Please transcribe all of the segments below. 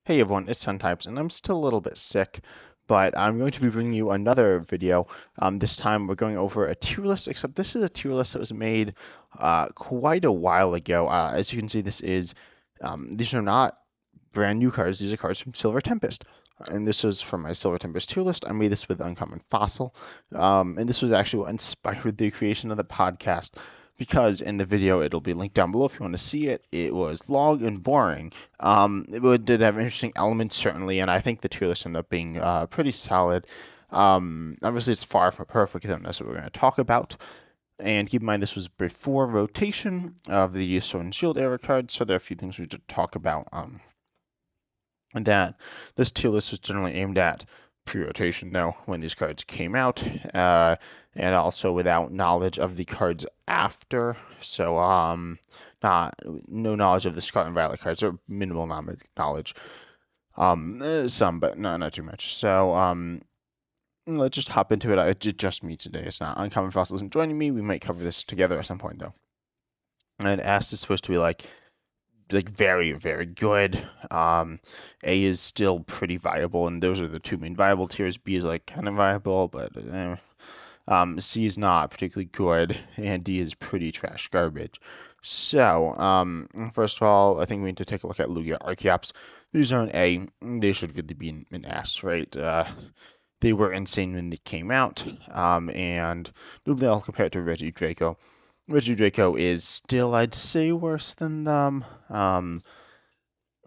Hey everyone, it's Types, and I'm still a little bit sick, but I'm going to be bringing you another video. This time we're going over a tier list, except this is a tier list that was made quite a while ago. As you can see, these are not brand new cards. These are cards from Silver Tempest, and this is from my Silver Tempest tier list. I made this with Uncommon Fossil, and this was actually what inspired the creation of the podcast. Because in the video, it'll be linked down below if you want to see it. It was long and boring, did have interesting elements, certainly, and I think the tier list ended up being pretty solid. Obviously, it's far from perfect, and that's what we're going to talk about. And keep in mind, this was before rotation of the Sword and Shield era cards, so there are a few things we should talk about. And that this tier list was generally aimed at pre-rotation, though, when these cards came out, and also without knowledge of the cards after. So, not no knowledge of the Scarlet and Violet cards, or minimal knowledge. Some, but not too much. So, let's just hop into it. It's just me today. It's not Uncommon Fossil isn't joining me. We might cover this together at some point, though. And S is supposed to be like very, very good. A is still pretty viable, and those are the two main viable tiers. B is like kind of viable, but C is not particularly good, and D is pretty trash garbage. So, first of all, I think we need to take a look at Lugia Archeops. These are an A. They should really be an S, right? They were insane when they came out, and I'll compare it to Reggie Draco. Reggie Draco is still, I'd say, worse than them. Lugia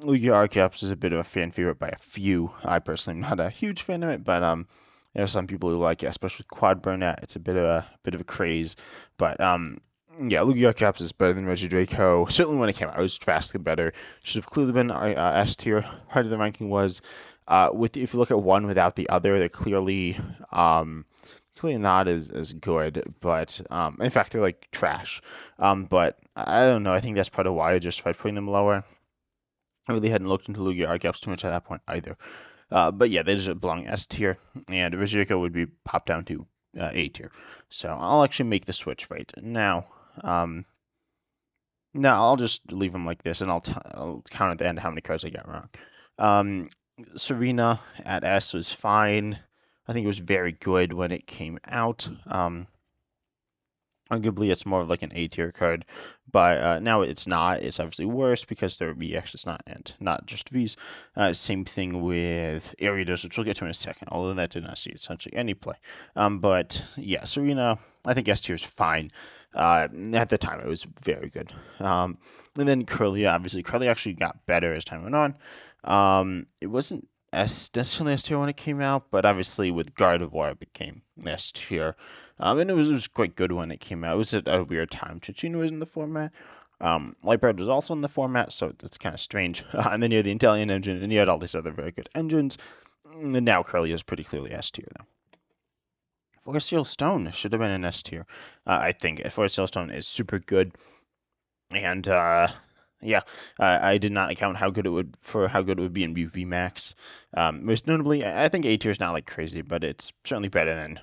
Archeops is a bit of a fan favorite by a few. I personally am not a huge fan of it, but there are some people who like it, especially with Quad Burnout. It's a bit of a craze, but yeah, Lugia Archeops is better than Reggie Draco. Certainly when it came out, it was drastically better. Should have clearly been S tier. Part of the ranking was with if you look at one without the other, they're clearly not as good, but in fact they're like trash. But I don't know. I think that's part of why I just tried putting them lower. I really hadn't looked into Lugia Archeops too much at that point either. But yeah, they just belong S tier, and Vegeta would be popped down to A tier. So I'll actually make the switch right now. Um, now I'll just leave them like this, and I'll count at the end how many cards I got wrong. Um, Serena at S was fine. I think it was very good when it came out. Arguably, it's more of like an A tier card, but now it's not. It's obviously worse because there are BXs, not just Vs. Same thing with Ariados, which we'll get to in a second, although that did not see essentially any play. But yeah, Serena, I think S tier is fine. At the time, it was very good. And then Curly, obviously, Curly actually got better as time went on. It wasn't S necessarily S tier when it came out, but obviously with Gardevoir it became S tier. And it was quite good when it came out. It was at a weird time. Chichino was in the format. Lightbird was also in the format, so it's kind of strange. And then you had the Italian engine, and you had all these other very good engines. And now Curly is pretty clearly S tier, though. Forest Seal Stone should have been an S tier. I think Forest Seal Stone is super good, and yeah, I did not account how good it would be in UV Max. Most notably, I think A tier is not like crazy, but it's certainly better than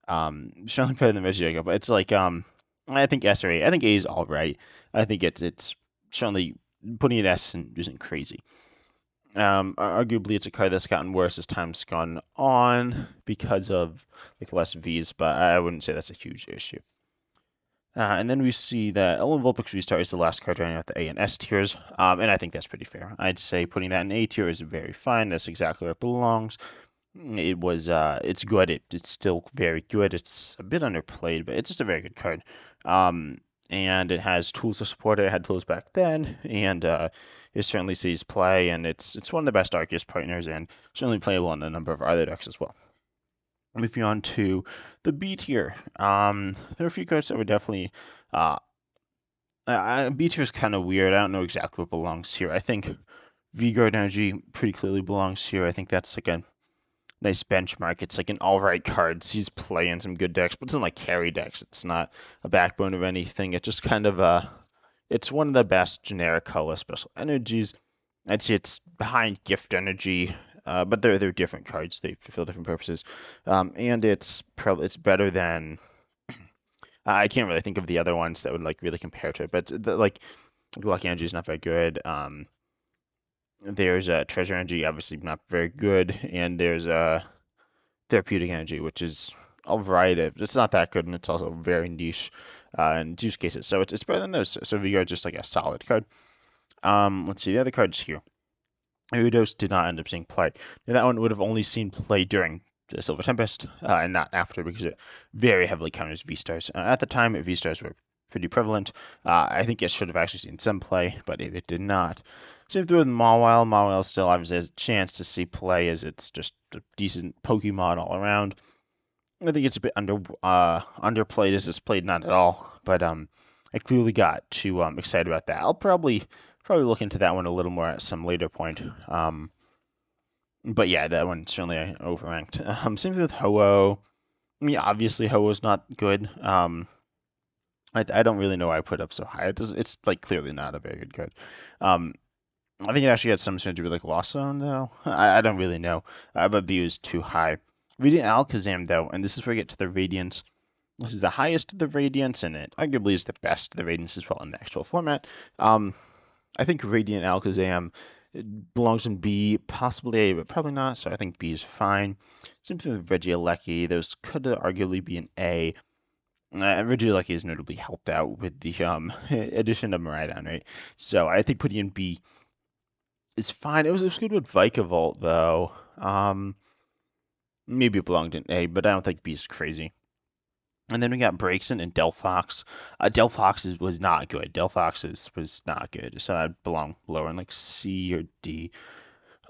Vegeta. But it's like I think S or A. I think A is all right. I think it's certainly putting it S isn't crazy. Arguably, it's a card that's gotten worse as time's gone on because of like less Vs, but I wouldn't say that's a huge issue. And then we see that Ellen Vulpix Restart is the last card running out the A and S tiers, and I think that's pretty fair. I'd say putting that in A tier is very fine. That's exactly where it belongs. It's good. It's still very good. It's a bit underplayed, but it's just a very good card. And it has tools to support it. It had tools back then, and it certainly sees play, and it's one of the best Arceus partners, and certainly playable in a number of other decks as well. Moving on to the B tier. There are a few cards that were definitely B tier is kind of weird. I don't know exactly what belongs here. I think V-Guard Energy pretty clearly belongs here. I think that's like a nice benchmark. It's like an all right card. He's playing some good decks, but it's not like carry decks. It's not a backbone of anything. It's just kind of it's one of the best generic color special energies. I'd say it's behind Gift Energy, but they're different cards. They fulfill different purposes, and it's better than. I can't really think of the other ones that would like really compare to it, but like Lucky Energy is not very good. There's Treasure Energy, obviously not very good, and there's Therapeutic Energy, which is all right. It's not that good, and it's also very niche in use cases. So it's better than those. So Vigor is just like a solid card. Let's see the other cards here. Udos did not end up seeing play. Now, that one would have only seen play during the Silver Tempest and not after because it very heavily counters V-Stars. At the time, V-Stars were pretty prevalent. I think it should have actually seen some play, but it did not. Same thing with Mawile. Mawile still obviously has a chance to see play as it's just a decent Pokemon all around. I think it's a bit underplayed as it's played not at all, but I clearly got too excited about that. I'll probably look into that one a little more at some later point. But yeah, that one certainly I overranked. Same thing with Ho-Oh. I mean, obviously Ho-Oh's not good. I don't really know why I put up so high. It's like clearly not a very good card. I think it actually had some synergy with like Lost Zone though. I don't really know. But B was too high. Radiant Alakazam though, and this is where we get to the Radiance. This is the highest of the Radiance, and it arguably is the best of the Radiance as well in the actual format. I think Radiant Alakazam belongs in B, possibly A, but probably not. So I think B is fine. Same thing with Regieleki. Those could arguably be an A. Regieleki is notably helped out with the addition of Miraidon, right? So I think putting in B is fine. It was good with Vikavolt though. Maybe it belonged in A, but I don't think B is crazy. And then we got Braixen and Delphox. Delphox was not good. Delphox was not good. So I'd belong lower in like C or D.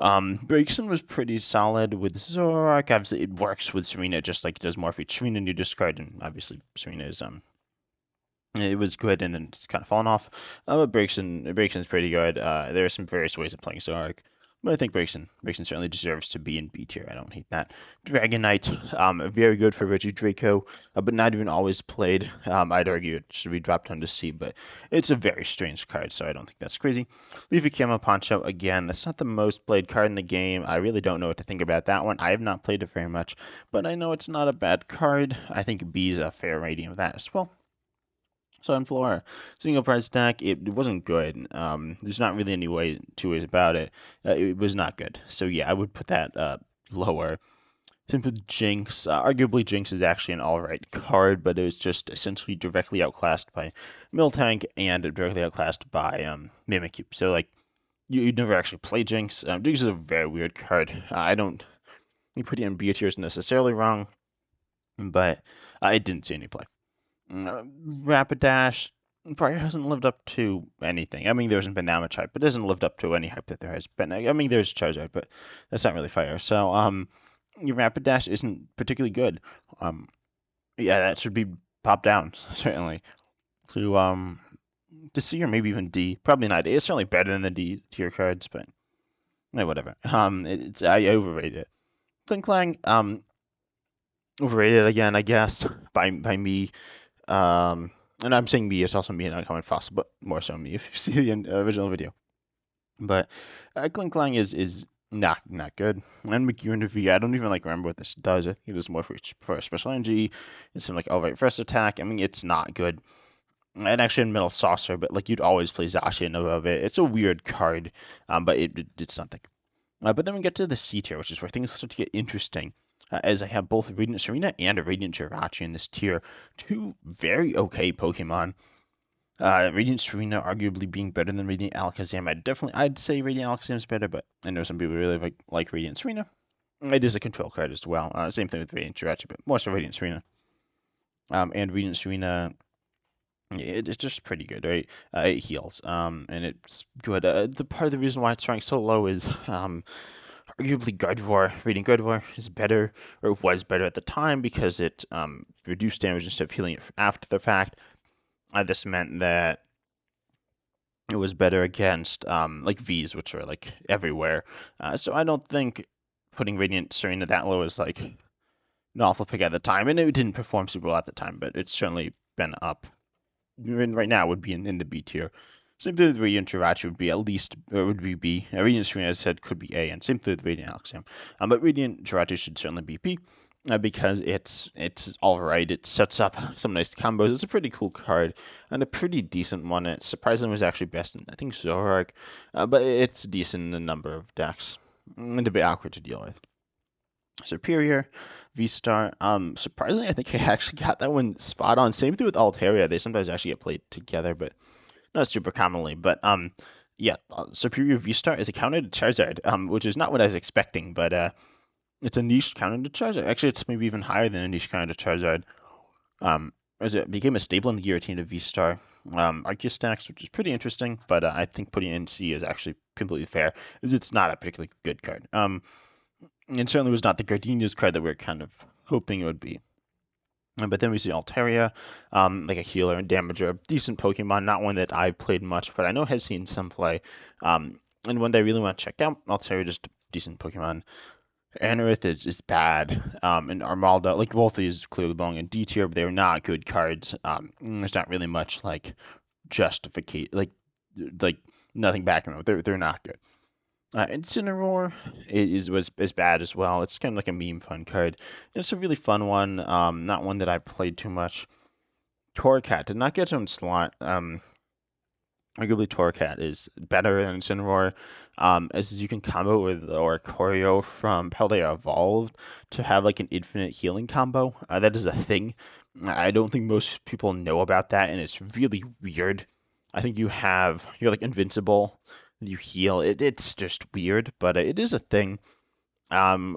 Braixen was pretty solid with Zoroark. Obviously, it works with Serena just like it does more for each Serena new discard, and obviously Serena is it was good and then it's kind of fallen off. But Braixen's pretty good. There are some various ways of playing Zoroark. But I think Braixen certainly deserves to be in B tier. I don't hate that. Dragonite, very good for Reggie Draco, but not even always played. I'd argue it should be dropped down to C, but it's a very strange card, so I don't think that's crazy. Leafy Camo Poncho, again, that's not the most played card in the game. I really don't know what to think about that one. I have not played it very much, but I know it's not a bad card. I think B is a fair rating of that as well. Sunflower, single price deck, it wasn't good. There's not really any two ways about it. It was not good. So yeah, I would put that lower. Same with Jinx. Arguably, Jinx is actually an alright card, but it was just essentially directly outclassed by Miltank and directly outclassed by Mimikyu. So like, you'd never actually play Jinx. Jinx is a very weird card. I don't. You put it in B tier is necessarily wrong, but it didn't see any play. Rapidash probably hasn't lived up to anything. I mean, there hasn't been that much hype, but it hasn't lived up to any hype that there has been. I mean, there's Charizard, but that's not really fire. So, your Rapidash isn't particularly good. Yeah, that should be popped down certainly to C or maybe even D. Probably not A. It's certainly better than the D tier cards, but whatever. I overrated it. Klinklang, overrated again, I guess by me. And I'm saying me, it's also me and Uncommon Fossil, but more so me if you see the original video. But Klinklang is not good. And McEwen V, I don't even like remember what this does. I think it is more for special energy and some like outright first attack. I mean, it's not good. And actually in Middle Saucer, but like you'd always play Zacian above it. It's a weird card, but it's nothing. But then we get to the C tier, which is where things start to get interesting. As I have both Radiant Serena and a Radiant Jirachi in this tier. Two very okay Pokemon. Radiant Serena arguably being better than Radiant Alakazam. I'd say Radiant Alakazam is better, but I know some people really like Radiant Serena. It is a control card as well. Same thing with Radiant Jirachi, but more so Radiant Serena. And Radiant Serena, it's just pretty good, right? It heals, and it's good. The part of the reason why it's ranked so low is arguably Gardevoir, Radiant Gardevoir is better, or was better at the time because it reduced damage instead of healing it after the fact. This meant that it was better against like Vs, which are like everywhere. So I don't think putting Radiant Serena that low is like an awful pick at the time, and it didn't perform super well at the time, but it's certainly been up. Right now, it would be in the B tier. Same thing with Radiant Jirachi would be at least, or would be B. Radiant Serena, as I said, could be A, and same thing with Radiant Alakazam. But Radiant Jirachi should certainly be B. because it's all right. It sets up some nice combos. It's a pretty cool card and a pretty decent one. It surprisingly was actually best in, I think, Zorak, but it's decent in a number of decks. And a bit awkward to deal with. Superior, V-Star. Surprisingly, I think I actually got that one spot on. Same thing with Altaria. They sometimes actually get played together, but not super commonly. But yeah, Superior V-Star is a counter to Charizard, which is not what I was expecting, but it's a niche counter to Charizard. Actually, it's maybe even higher than a niche counter to Charizard. As it became a staple in the Giratina V-Star. Arceus stacks, which is pretty interesting, but I think putting it in C is actually completely fair, as it's not a particularly good card. It certainly was not the Gardenia's card that we are kind of hoping it would be. But then we see Altaria, like a healer and damager, decent Pokemon, not one that I've played much, but I know has seen some play. And one that I really want to check out, Altaria, just a decent Pokemon. Anorith is bad, and Armaldo, like both of these clearly belong in D tier, but they're not good cards. There's not really much like justification, like nothing backing them. They're not good. Incineroar was bad as well. It's kind of like a meme fun card. It's a really fun one. Not one that I played too much. Torracat did not get its own slot. Arguably Torracat is better than Incineroar, as you can combo with Oricorio from Paldea Evolved to have like an infinite healing combo. That is a thing. I don't think most people know about that, and it's really weird. I think you're like invincible, you heal. It's just weird, but it is a thing,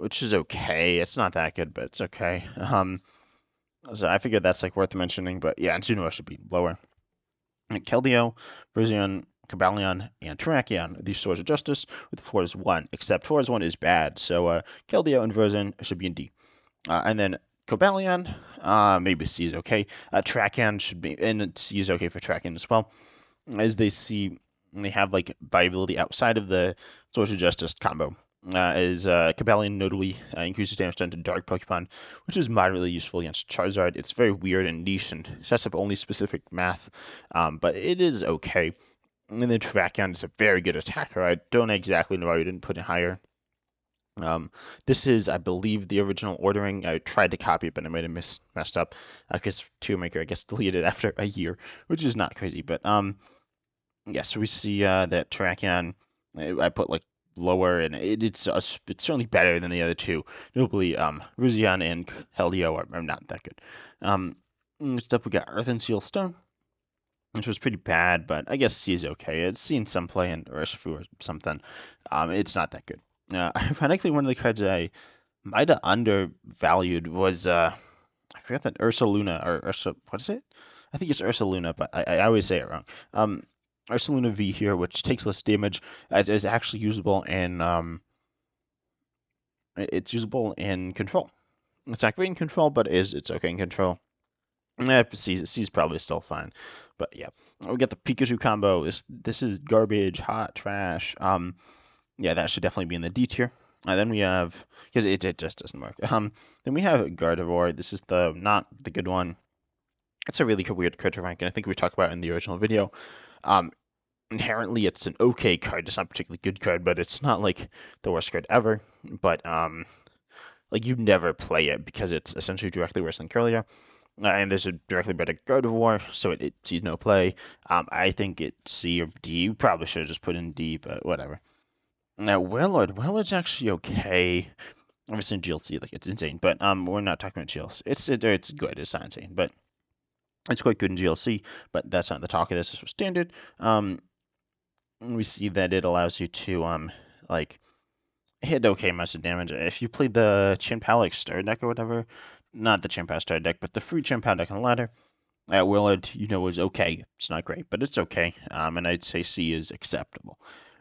which is okay. It's not that good, but it's okay. So I figured that's like worth mentioning, but yeah, Incineroar should be lower. Keldeo, Brazion, Cobalion, and Terrakion, these Swords of Justice, with Force 1, except Force 1 is bad, so Keldeo and Verzion should be in D. And then Cobalion, maybe C is okay. Terrakion should be, and C is okay for Terrakion as well, as they have like viability outside of the Swords of Justice combo. Cobalion notably increases damage done to dark Pokemon, which is moderately useful against Charizard. It's very weird and niche and sets up only specific math, but it is okay. And then Terrakion is a very good attacker. I don't exactly know why we didn't put it higher. This is, I believe, the original ordering. I tried to copy it, but I might have messed up because Toolmaker, I guess, deleted it after a year, which is not crazy. But yeah, so we see that Terrakion, I put like lower, and it's certainly better than the other two. Notably, Ruzion and Helio are not that good. Next up, we got Earth and Seal Stone, which was pretty bad, but I guess C is okay. It's seen some play in Urshifu or something. It's not that good. Ironically, one of the cards I might have undervalued was I forgot that Ursa Luna or Ursa. What is it? I think it's Ursa Luna, but I always say it wrong. Ursa Luna V here, which takes less damage, is actually usable in it's usable in control. It's not great in control, but it's okay in control. C's probably still fine, but yeah, we got the Pikachu combo. This is garbage, hot trash. Yeah, that should definitely be in the D tier. Then we have because it just doesn't work. Then we have Gardevoir. This is the not the good one. It's a really weird card to rank, and I think we talked about it in the original video. Inherently, it's an okay card. It's not a particularly good card, but it's not like the worst card ever. But like you never play it because it's essentially directly worse than Kirlia. And there's a directly better Gardevoir, so it sees no play. I think it's C or D. You probably should have just put in D, but whatever. Now, Wellord's actually okay. Obviously in GLC, like it's insane, but we're not talking about GLC. It's good. It's not insane, but it's quite good in GLC. But that's not the talk of this. This was standard. We see that it allows you to like hit okay amounts of damage. If you played the Chien-Pao like Star deck or whatever, not the Chien-Pao Star deck, but the free Chien-Pao deck on the ladder, Willard, is okay. It's not great, but it's okay. And I'd say C is acceptable.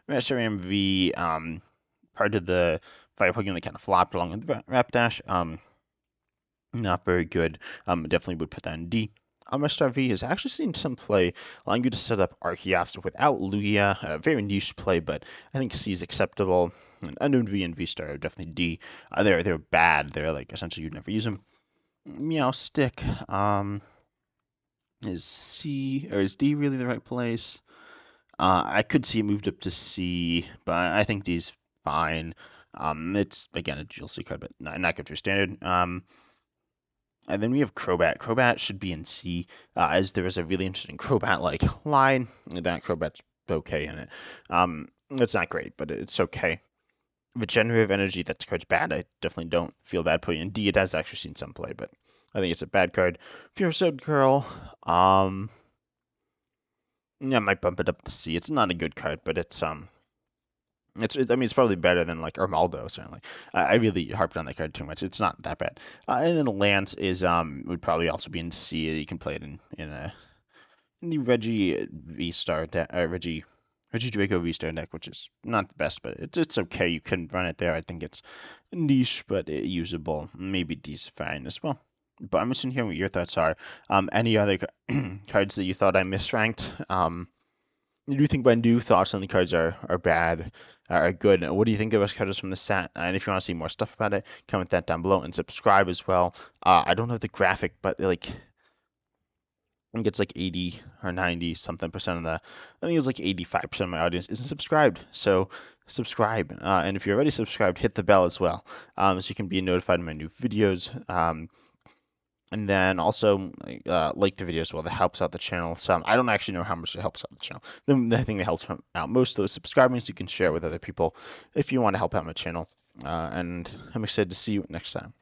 Master MV, part of the fire Pokemon that kind of flopped along with Rapidash. Not very good. Definitely would put that in D. Master V has actually seen some play, allowing you to set up Archeops without Lugia. A very niche play, but I think C is acceptable. And Unknown V and V Star are definitely D. They're bad. They're like essentially you'd never use them. Meow Stick is C or is D really the right place? I could see it moved up to C, but I think D's fine. It's again a GLC card, but not good for standard. And then we have Crobat. Crobat should be in C, as there is a really interesting Crobat-like line. That Crobat's okay in it. It's not great, but it's okay. Regenerative Energy, that card's bad. I definitely don't feel bad putting it in D. It has actually seen some play, but I think it's a bad card. Pure Soul Girl, yeah, I might bump it up to C. It's not a good card, but I mean, it's probably better than like Armaldo, certainly. I really harped on that card too much. It's not that bad. And then Lance is would probably also be in C. You can play it in the Reggie V Star deck, Reggie Draco V Star deck, which is not the best, but it's okay. You can run it there. I think it's niche, but usable. Maybe D's fine as well. But I'm interested in hearing what your thoughts are. Any other cards that you thought I misranked? Do you think my new thoughts on the cards are bad, are good? What do you think of us cards from the set? And if you want to see more stuff about it, comment that down below and subscribe as well. I don't know the graphic, but like I think it's like 80 or 90 something percent of the, I think it's like 85% of my audience isn't subscribed. So subscribe. And if you're already subscribed, hit the bell as well, so you can be notified of my new videos. And then also like the video as well. That helps out the channel. So I don't actually know how much it helps out the channel. The thing that helps out most of those subscribers, you can share with other people if you want to help out my channel. And I'm excited to see you next time.